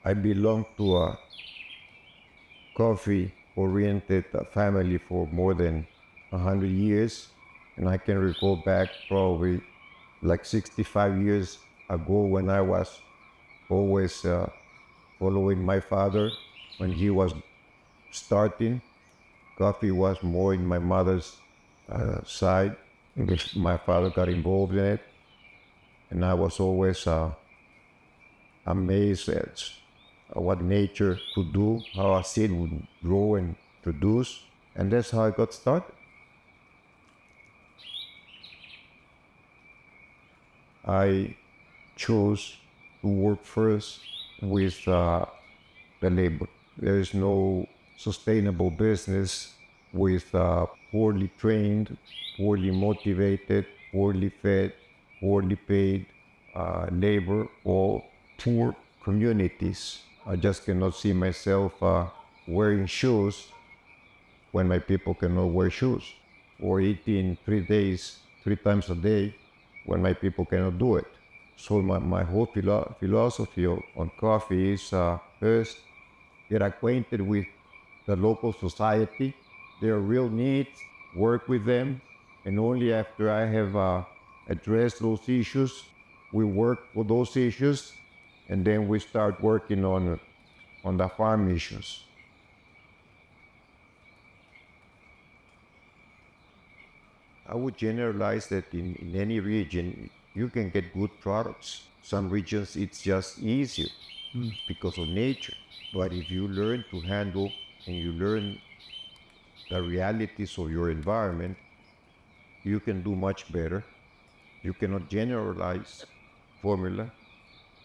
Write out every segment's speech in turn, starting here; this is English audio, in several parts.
I belong to a coffee-oriented family for more than 100 years. And I can recall back probably like 65 years ago when I was always following my father when he was starting. Coffee was more in my mother's side. My father got involved in it, and I was always amazed at what nature could do, how a seed would grow and produce, and that's how I got started. I chose to work first with the labor. There is no sustainable business with poorly trained, poorly motivated, poorly fed, poorly paid labor or poor communities. I just cannot see myself wearing shoes when my people cannot wear shoes, or eating 3 days, 3 times a day when my people cannot do it. So my whole philosophy on coffee is first, get acquainted with the local society, their real needs, work with them, and only after I have addressed those issues, we work with those issues, and then we start working on the farm issues. I would generalize that in any region, you can get good products. Some regions, it's just easier because of nature. But if you learn to handle and you learn the realities of your environment, you can do much better. You cannot generalize formula.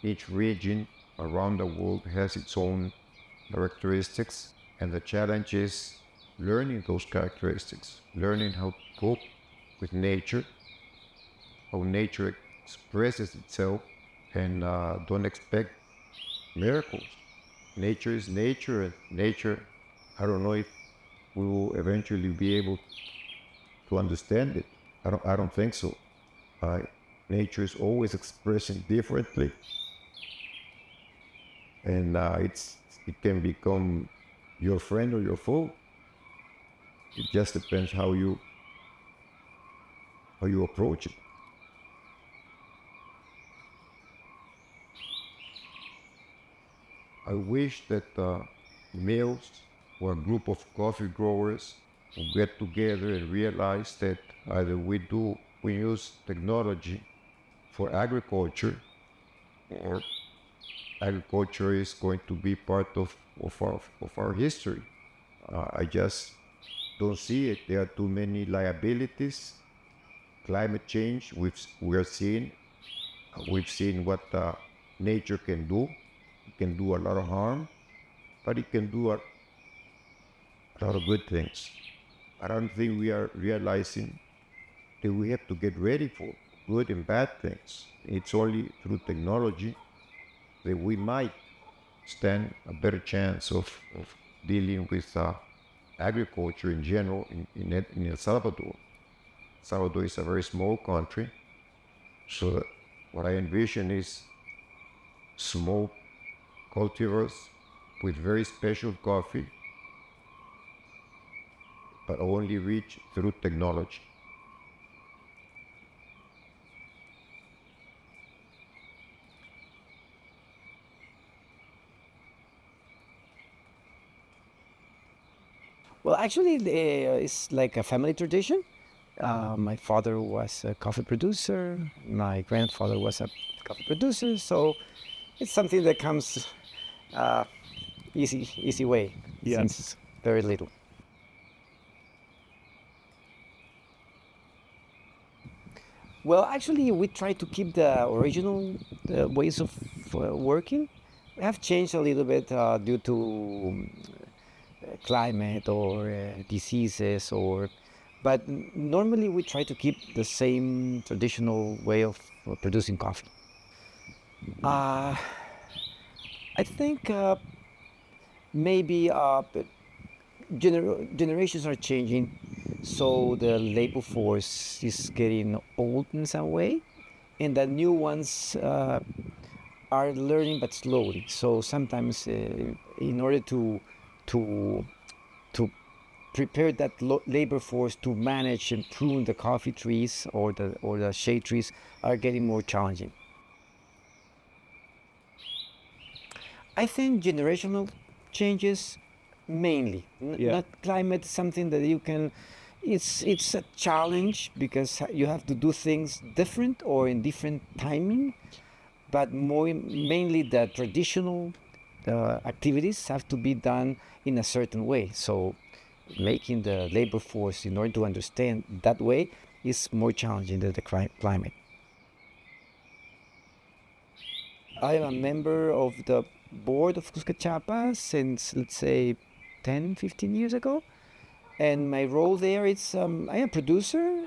Each region around the world has its own characteristics, and the challenge is learning those characteristics, learning how to cope with nature, how nature expresses itself, and don't expect miracles. Nature is nature, and nature, I don't know if we will eventually be able to understand it. I don't think so. Nature is always expressing differently, and it can become your friend or your foe. It just depends how you approach it. I wish that mills or a group of coffee growers will get together and realize that either we use technology for agriculture, or agriculture is going to be part of our history. I just don't see it. There are too many liabilities. Climate change, we've seen what nature can do. It can do a lot of harm, but it can do a lot of good things. I don't think we are realizing that we have to get ready for good and bad things. It's only through technology that we might stand a better chance of dealing with agriculture in general in El Salvador. Salvador is a very small country, so what I envision is small cultivars with very special coffee, but only reach through technology. Well, actually, it's like a family tradition. My father was a coffee producer. My grandfather was a coffee producer. So it's something that comes easy way since very little. Well, actually, we try to keep the original ways of working. We have changed a little bit due to climate or diseases, but normally we try to keep the same traditional way of producing coffee. I think maybe generations are changing, so the labor force is getting old in some way, and the new ones are learning but slowly. So sometimes, in order to to prepare that labor force to manage and prune the coffee trees or the shade trees are getting more challenging. I think generational changes mainly, Yeah. not climate. Something that you can. It's a challenge because you have to do things different or in different timing, but more mainly the traditional activities have to be done in a certain way. So making the labor force in order to understand that way is more challenging than the climate. I am a member of the board of Cuscachapa since, let's say, 10, 15 years ago. And my role there is I am a producer,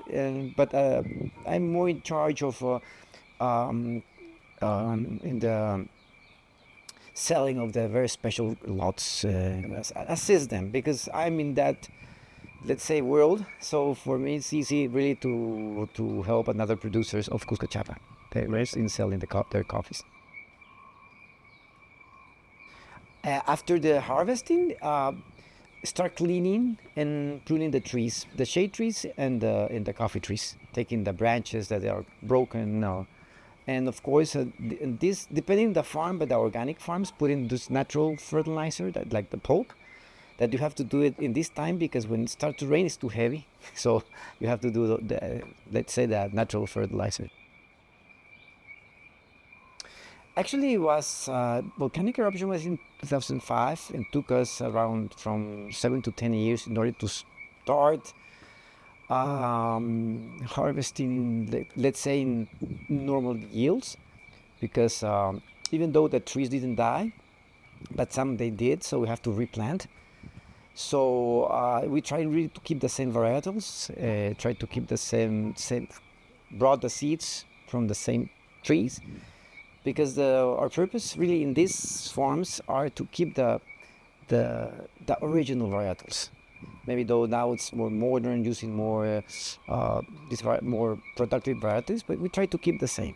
but I'm more in charge of um, in the selling of the very special lots, assist them because I'm in that, let's say, world. So for me, it's easy really to help another producers of Cuscachapa. They're in selling their coffees. After the harvesting, start cleaning and pruning the trees, the shade trees and the coffee trees, taking the branches that are broken. And of course, this depending on the farm, but the organic farms put in this natural fertilizer that like the pulp. That you have to do it in this time because when it starts to rain, it's too heavy. So you have to do let's say, the natural fertilizer. Actually, it was volcanic eruption was in 2005 and took us around from 7 to 10 years in order to start harvesting, let's say, in normal yields, because even though the trees didn't die, but some they did, so we have to replant. So we try really to keep the same varietals, try to keep the same, brought the seeds from the same trees, because our purpose really in these farms are to keep the original varietals. Maybe though now it's more modern, using more these more productive varieties, but we try to keep the same.